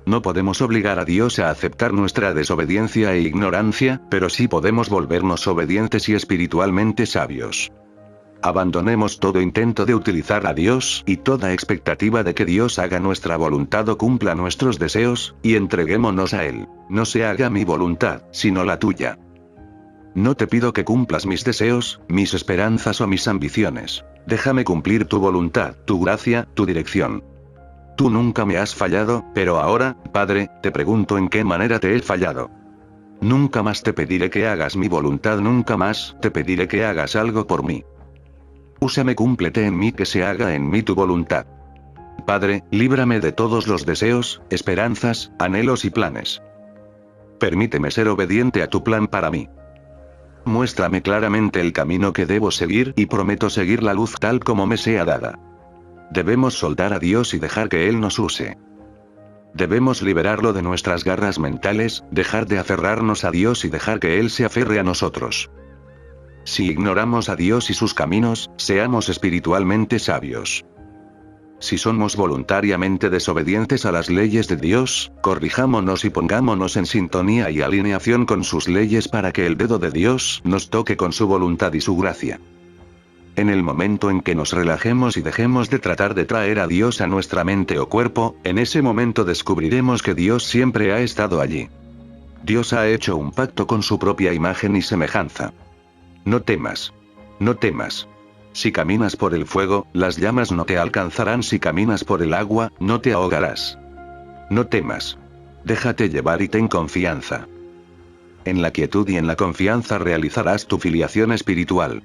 No podemos obligar a Dios a aceptar nuestra desobediencia e ignorancia, pero sí podemos volvernos obedientes y espiritualmente sabios. Abandonemos todo intento de utilizar a Dios y toda expectativa de que Dios haga nuestra voluntad o cumpla nuestros deseos, y entreguémonos a Él. No se haga mi voluntad, sino la tuya. No te pido que cumplas mis deseos, mis esperanzas o mis ambiciones. Déjame cumplir tu voluntad, tu gracia, tu dirección. Tú nunca me has fallado, pero ahora, Padre, te pregunto en qué manera te he fallado. Nunca más te pediré que hagas mi voluntad, nunca más te pediré que hagas algo por mí. Úsame, cúmplete en mí, que se haga en mí tu voluntad. Padre, líbrame de todos los deseos, esperanzas, anhelos y planes. Permíteme ser obediente a tu plan para mí. Muéstrame claramente el camino que debo seguir y prometo seguir la luz tal como me sea dada. Debemos soltar a Dios y dejar que Él nos use. Debemos liberarlo de nuestras garras mentales, dejar de aferrarnos a Dios y dejar que Él se aferre a nosotros. Si ignoramos a Dios y sus caminos, seamos espiritualmente sabios. Si somos voluntariamente desobedientes a las leyes de Dios, corrijámonos y pongámonos en sintonía y alineación con sus leyes para que el dedo de Dios nos toque con su voluntad y su gracia. En el momento en que nos relajemos y dejemos de tratar de traer a Dios a nuestra mente o cuerpo, en ese momento descubriremos que Dios siempre ha estado allí. Dios ha hecho un pacto con su propia imagen y semejanza. No temas. No temas. Si caminas por el fuego, las llamas no te alcanzarán. Si caminas por el agua, no te ahogarás. No temas. Déjate llevar y ten confianza. En la quietud y en la confianza realizarás tu filiación espiritual.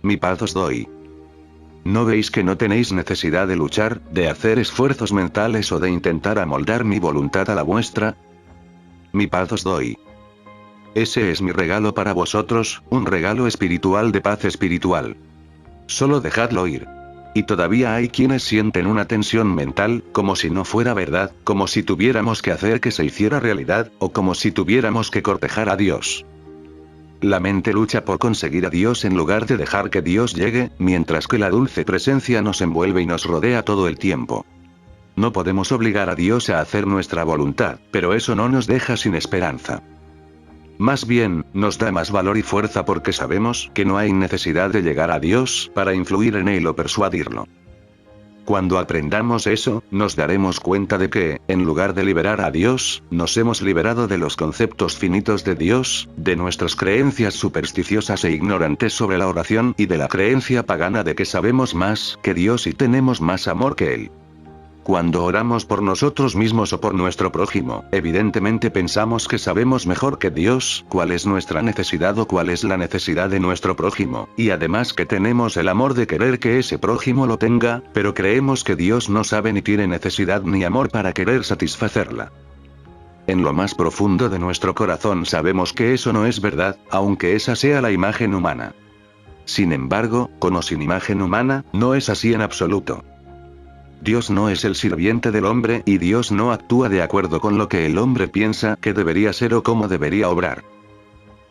Mi paz os doy. ¿No veis que no tenéis necesidad de luchar, de hacer esfuerzos mentales o de intentar amoldar mi voluntad a la vuestra? Mi paz os doy. Ese es mi regalo para vosotros, un regalo espiritual de paz espiritual. Solo dejadlo ir. Y todavía hay quienes sienten una tensión mental, como si no fuera verdad, como si tuviéramos que hacer que se hiciera realidad, o como si tuviéramos que cortejar a Dios. La mente lucha por conseguir a Dios en lugar de dejar que Dios llegue, mientras que la dulce presencia nos envuelve y nos rodea todo el tiempo. No podemos obligar a Dios a hacer nuestra voluntad, pero eso no nos deja sin esperanza. Más bien, nos da más valor y fuerza porque sabemos que no hay necesidad de llegar a Dios para influir en Él o persuadirlo. Cuando aprendamos eso, nos daremos cuenta de que, en lugar de liberar a Dios, nos hemos liberado de los conceptos finitos de Dios, de nuestras creencias supersticiosas e ignorantes sobre la oración y de la creencia pagana de que sabemos más que Dios y tenemos más amor que Él. Cuando oramos por nosotros mismos o por nuestro prójimo, evidentemente pensamos que sabemos mejor que Dios cuál es nuestra necesidad o cuál es la necesidad de nuestro prójimo, y además que tenemos el amor de querer que ese prójimo lo tenga, pero creemos que Dios no sabe ni tiene necesidad ni amor para querer satisfacerla. En lo más profundo de nuestro corazón sabemos que eso no es verdad, aunque esa sea la imagen humana. Sin embargo, con o sin imagen humana, no es así en absoluto. Dios no es el sirviente del hombre y Dios no actúa de acuerdo con lo que el hombre piensa que debería ser o cómo debería obrar.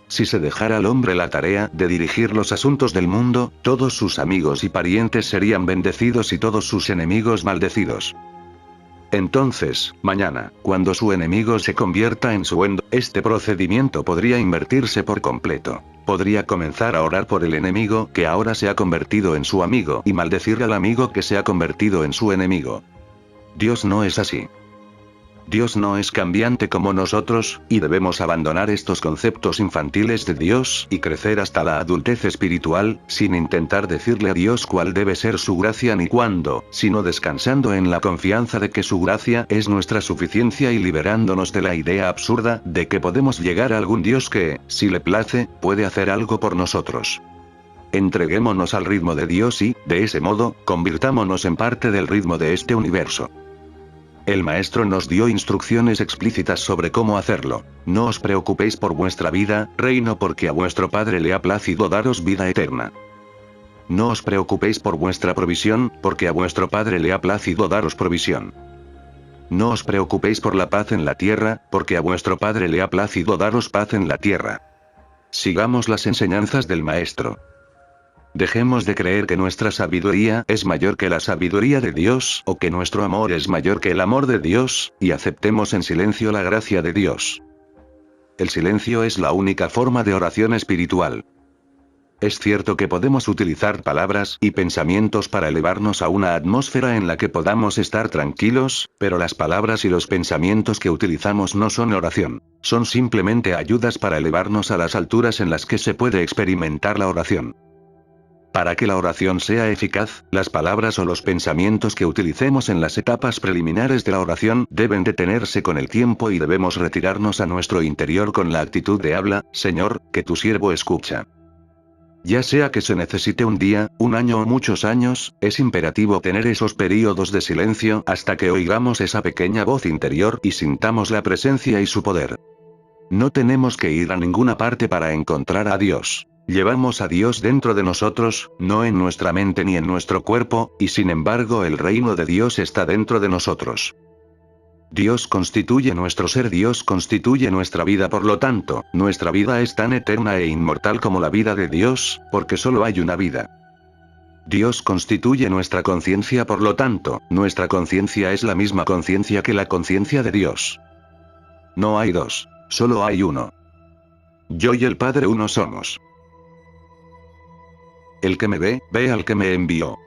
Si se dejara al hombre la tarea de dirigir los asuntos del mundo, todos sus amigos y parientes serían bendecidos y todos sus enemigos maldecidos. Entonces, mañana, cuando su enemigo se convierta en su enemigo, este procedimiento podría invertirse por completo. Podría comenzar a orar por el enemigo que ahora se ha convertido en su amigo y maldecir al amigo que se ha convertido en su enemigo. Dios no es así. Dios no es cambiante como nosotros, y debemos abandonar estos conceptos infantiles de Dios y crecer hasta la adultez espiritual, sin intentar decirle a Dios cuál debe ser su gracia ni cuándo, sino descansando en la confianza de que su gracia es nuestra suficiencia y liberándonos de la idea absurda de que podemos llegar a algún Dios que, si le place, puede hacer algo por nosotros. Entreguémonos al ritmo de Dios y, de ese modo, convirtámonos en parte del ritmo de este universo. El Maestro nos dio instrucciones explícitas sobre cómo hacerlo. No os preocupéis por vuestra vida, reino, porque a vuestro Padre le ha placido daros vida eterna. No os preocupéis por vuestra provisión, porque a vuestro Padre le ha placido daros provisión. No os preocupéis por la paz en la tierra, porque a vuestro Padre le ha placido daros paz en la tierra. Sigamos las enseñanzas del Maestro. Dejemos de creer que nuestra sabiduría es mayor que la sabiduría de Dios, o que nuestro amor es mayor que el amor de Dios, y aceptemos en silencio la gracia de Dios. El silencio es la única forma de oración espiritual. Es cierto que podemos utilizar palabras y pensamientos para elevarnos a una atmósfera en la que podamos estar tranquilos, pero las palabras y los pensamientos que utilizamos no son oración, son simplemente ayudas para elevarnos a las alturas en las que se puede experimentar la oración. Para que la oración sea eficaz, las palabras o los pensamientos que utilicemos en las etapas preliminares de la oración deben detenerse con el tiempo y debemos retirarnos a nuestro interior con la actitud de habla, Señor, que tu siervo escucha. Ya sea que se necesite un día, un año o muchos años, es imperativo tener esos períodos de silencio hasta que oigamos esa pequeña voz interior y sintamos la presencia y su poder. No tenemos que ir a ninguna parte para encontrar a Dios. Llevamos a Dios dentro de nosotros, no en nuestra mente ni en nuestro cuerpo, y sin embargo el reino de Dios está dentro de nosotros. Dios constituye nuestro ser, Dios constituye nuestra vida, por lo tanto, nuestra vida es tan eterna e inmortal como la vida de Dios, porque solo hay una vida. Dios constituye nuestra conciencia, por lo tanto, nuestra conciencia es la misma conciencia que la conciencia de Dios. No hay dos, solo hay uno. Yo y el Padre uno somos. El que me ve, ve al que me envió.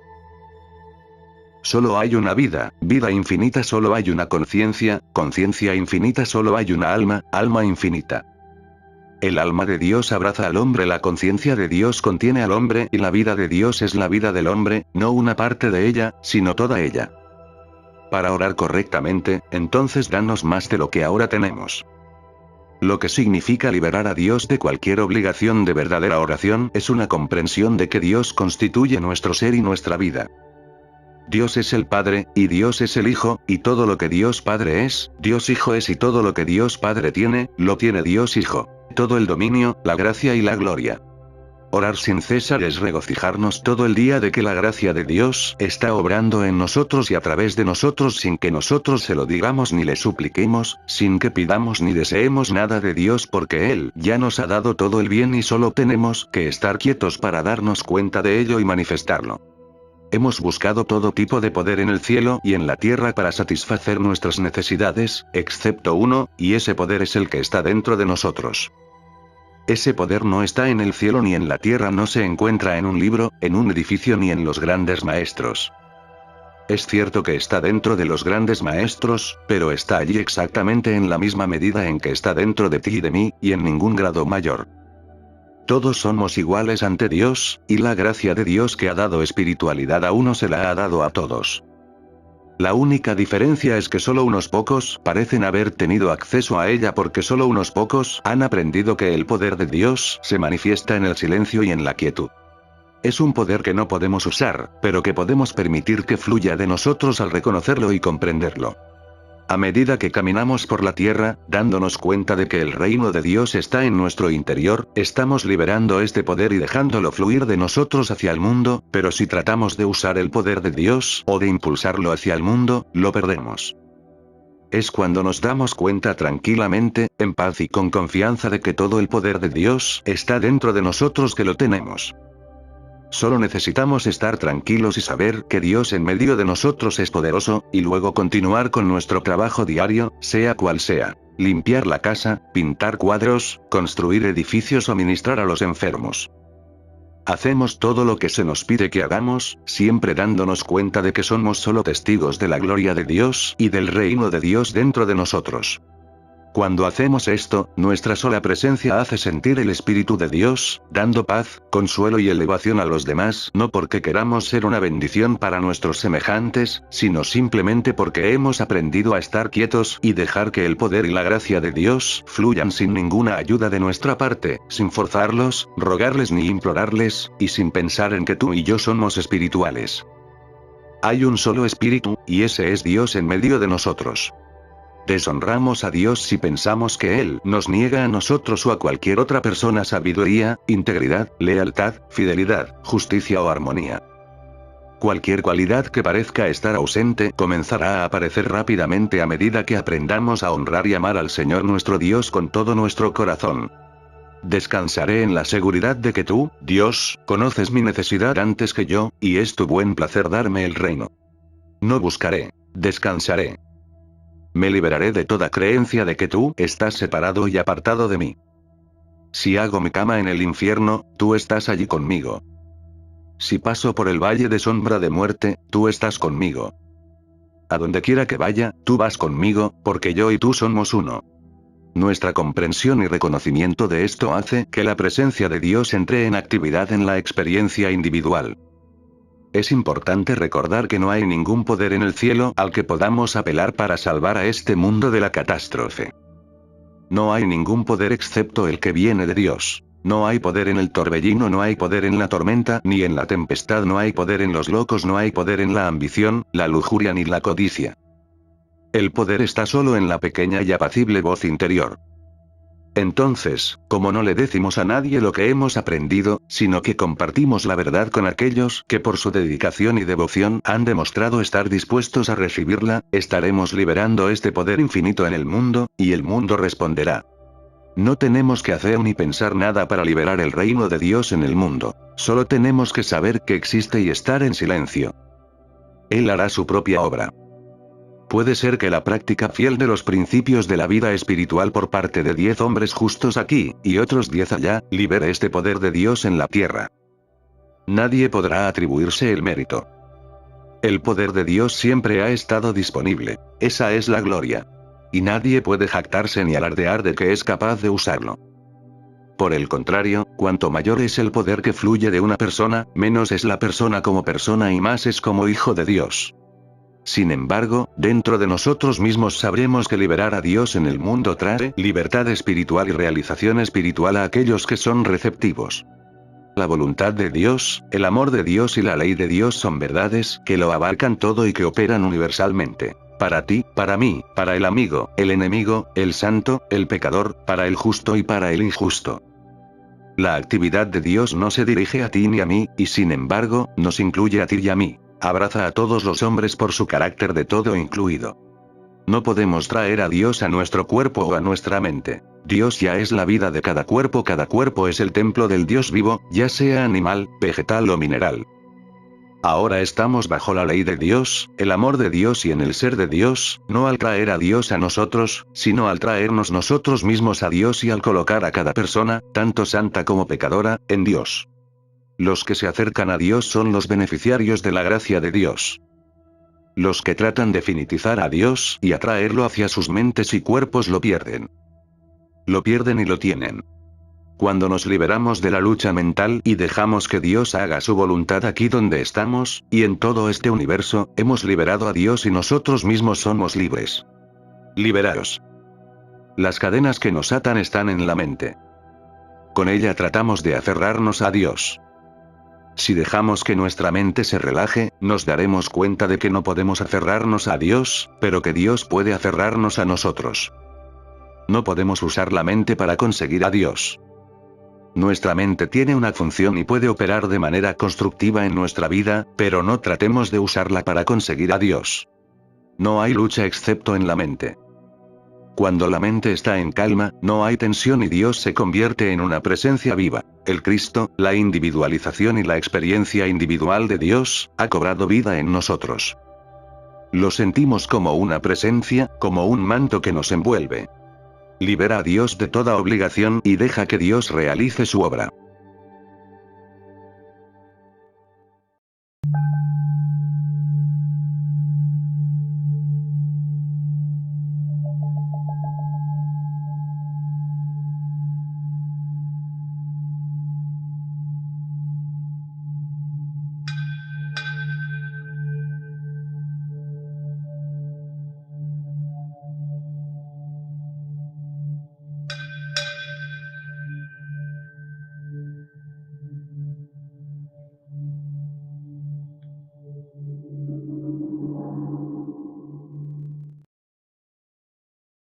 Solo hay una vida, vida infinita, solo hay una conciencia, conciencia infinita, solo hay una alma, alma infinita. El alma de Dios abraza al hombre, la conciencia de Dios contiene al hombre y la vida de Dios es la vida del hombre, no una parte de ella, sino toda ella. Para orar correctamente, entonces danos más de lo que ahora tenemos. Lo que significa liberar a Dios de cualquier obligación de verdadera oración es una comprensión de que Dios constituye nuestro ser y nuestra vida. Dios es el Padre, y Dios es el Hijo, y todo lo que Dios Padre es, Dios Hijo es, y todo lo que Dios Padre tiene, lo tiene Dios Hijo. Todo el dominio, la gracia y la gloria. Orar sin cesar es regocijarnos todo el día de que la gracia de Dios está obrando en nosotros y a través de nosotros sin que nosotros se lo digamos ni le supliquemos, sin que pidamos ni deseemos nada de Dios, porque Él ya nos ha dado todo el bien y solo tenemos que estar quietos para darnos cuenta de ello y manifestarlo. Hemos buscado todo tipo de poder en el cielo y en la tierra para satisfacer nuestras necesidades, excepto uno, y ese poder es el que está dentro de nosotros. Ese poder no está en el cielo ni en la tierra, no se encuentra en un libro, en un edificio ni en los grandes maestros. Es cierto que está dentro de los grandes maestros, pero está allí exactamente en la misma medida en que está dentro de ti y de mí, y en ningún grado mayor. Todos somos iguales ante Dios, y la gracia de Dios que ha dado espiritualidad a uno se la ha dado a todos. La única diferencia es que solo unos pocos parecen haber tenido acceso a ella porque solo unos pocos han aprendido que el poder de Dios se manifiesta en el silencio y en la quietud. Es un poder que no podemos usar, pero que podemos permitir que fluya de nosotros al reconocerlo y comprenderlo. A medida que caminamos por la tierra, dándonos cuenta de que el reino de Dios está en nuestro interior, estamos liberando este poder y dejándolo fluir de nosotros hacia el mundo, pero si tratamos de usar el poder de Dios o de impulsarlo hacia el mundo, lo perdemos. Es cuando nos damos cuenta tranquilamente, en paz y con confianza de que todo el poder de Dios está dentro de nosotros que lo tenemos. Solo necesitamos estar tranquilos y saber que Dios en medio de nosotros es poderoso, y luego continuar con nuestro trabajo diario, sea cual sea. Limpiar la casa, pintar cuadros, construir edificios o ministrar a los enfermos. Hacemos todo lo que se nos pide que hagamos, siempre dándonos cuenta de que somos solo testigos de la gloria de Dios y del reino de Dios dentro de nosotros. Cuando hacemos esto, nuestra sola presencia hace sentir el Espíritu de Dios, dando paz, consuelo y elevación a los demás, no porque queramos ser una bendición para nuestros semejantes, sino simplemente porque hemos aprendido a estar quietos y dejar que el poder y la gracia de Dios fluyan sin ninguna ayuda de nuestra parte, sin forzarlos, rogarles ni implorarles, y sin pensar en que tú y yo somos espirituales. Hay un solo Espíritu, y ese es Dios en medio de nosotros. Deshonramos a Dios si pensamos que Él nos niega a nosotros o a cualquier otra persona sabiduría, integridad, lealtad, fidelidad, justicia o armonía. Cualquier cualidad que parezca estar ausente comenzará a aparecer rápidamente a medida que aprendamos a honrar y amar al Señor nuestro Dios con todo nuestro corazón. Descansaré en la seguridad de que tú, Dios, conoces mi necesidad antes que yo, y es tu buen placer darme el reino. No buscaré. Descansaré. Me liberaré de toda creencia de que tú estás separado y apartado de mí. Si hago mi cama en el infierno, tú estás allí conmigo. Si paso por el valle de sombra de muerte, tú estás conmigo. A donde quiera que vaya, tú vas conmigo, porque yo y tú somos uno. Nuestra comprensión y reconocimiento de esto hace que la presencia de Dios entre en actividad en la experiencia individual. Es importante recordar que no hay ningún poder en el cielo al que podamos apelar para salvar a este mundo de la catástrofe. No hay ningún poder excepto el que viene de Dios. No hay poder en el torbellino, no hay poder en la tormenta, ni en la tempestad, no hay poder en los locos, no hay poder en la ambición, la lujuria ni la codicia. El poder está solo en la pequeña y apacible voz interior. Entonces, como no le decimos a nadie lo que hemos aprendido, sino que compartimos la verdad con aquellos que por su dedicación y devoción han demostrado estar dispuestos a recibirla, estaremos liberando este poder infinito en el mundo, y el mundo responderá. No tenemos que hacer ni pensar nada para liberar el reino de Dios en el mundo. Solo tenemos que saber que existe y estar en silencio. Él hará su propia obra. Puede ser que la práctica fiel de los principios de la vida espiritual por parte de 10 hombres justos aquí, y otros 10 allá, libere este poder de Dios en la tierra. Nadie podrá atribuirse el mérito. El poder de Dios siempre ha estado disponible. Esa es la gloria. Y nadie puede jactarse ni alardear de que es capaz de usarlo. Por el contrario, cuanto mayor es el poder que fluye de una persona, menos es la persona como persona y más es como hijo de Dios. Sin embargo, dentro de nosotros mismos sabremos que liberar a Dios en el mundo trae libertad espiritual y realización espiritual a aquellos que son receptivos. La voluntad de Dios, el amor de Dios y la ley de Dios son verdades que lo abarcan todo y que operan universalmente. Para ti, para mí, para el amigo, el enemigo, el santo, el pecador, para el justo y para el injusto. La actividad de Dios no se dirige a ti ni a mí, y sin embargo, nos incluye a ti y a mí. Abraza a todos los hombres por su carácter de todo incluido. No podemos traer a Dios a nuestro cuerpo o a nuestra mente. Dios ya es la vida de cada cuerpo es el templo del Dios vivo, ya sea animal, vegetal o mineral. Ahora estamos bajo la ley de Dios, el amor de Dios y en el ser de Dios, no al traer a Dios a nosotros, sino al traernos nosotros mismos a Dios y al colocar a cada persona, tanto santa como pecadora, en Dios. Los que se acercan a Dios son los beneficiarios de la gracia de Dios. Los que tratan de finitizar a Dios y atraerlo hacia sus mentes y cuerpos lo pierden. Lo pierden y lo tienen. Cuando nos liberamos de la lucha mental y dejamos que Dios haga su voluntad aquí donde estamos, y en todo este universo, hemos liberado a Dios y nosotros mismos somos libres. Liberaos. Las cadenas que nos atan están en la mente. Con ella tratamos de aferrarnos a Dios. Si dejamos que nuestra mente se relaje, nos daremos cuenta de que no podemos aferrarnos a Dios, pero que Dios puede aferrarnos a nosotros. No podemos usar la mente para conseguir a Dios. Nuestra mente tiene una función y puede operar de manera constructiva en nuestra vida, pero no tratemos de usarla para conseguir a Dios. No hay lucha excepto en la mente. Cuando la mente está en calma, no hay tensión y Dios se convierte en una presencia viva. El Cristo, la individualización y la experiencia individual de Dios, ha cobrado vida en nosotros. Lo sentimos como una presencia, como un manto que nos envuelve. Libera a Dios de toda obligación y deja que Dios realice su obra.